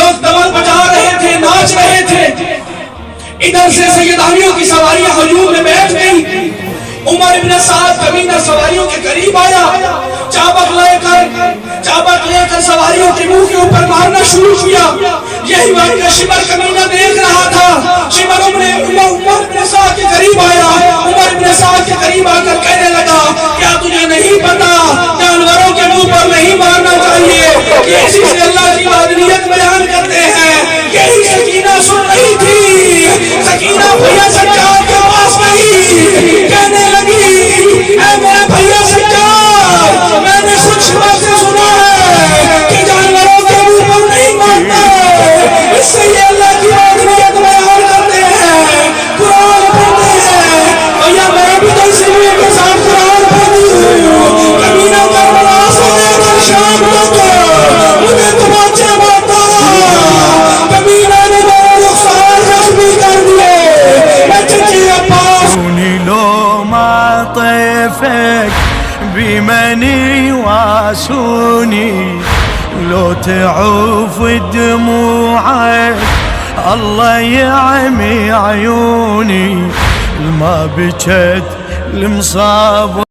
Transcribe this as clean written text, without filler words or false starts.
لوگ دمل بجا رہے تھے، ناچ رہے تھے، ادھر سے سیدانیوں کی سواریاں ہجوم میں بیٹھ گئی. عمر ابن سعد کمینہ سواریوں کے قریب آیا، چابک لے کر سواریوں کے منہ کے اوپر مارنا شروع کیا. یہی واقعہ شمر کمینہ دیکھ رہا تھا. شمر عمر ابن سعد کے قریب آیا. عمر ابن سعد کے قریب آ کر کہنے لگا کیا تجھے نہیں پتا جانوروں کے منہ پر نہیں مارنا چاہیے؟ یہ اسی سے اللہ کی وحدانیت بیان کرتے ہیں. یہی سکینہ سن رہی تھی. سکینہ بھیا سجاد کے پاس گئی، کہنے لگی اے میرے بھیا سجاد، میں نے سچ بات سے سنا ہے کہ جانوروں کے منہ پر نہیں مارنا. اس سے یہ اللہ کی وحدانیت بیان کرتے ہیں، قرآن پڑھتے ہیں. بھیا میں بھی تو اسی لیے کے ساتھ قرآن پڑھتی ہوں. کمینہ کربلا سے لے کر شام تک مجھے تماچے مارتا رہا. کمینہ نے میرے رخسار زخمی کر دیے. میں چچی عباس لو ما طيفك بمني واسوني، لو تعوف دموعك الله يعمي عيوني. ما بكت المصاب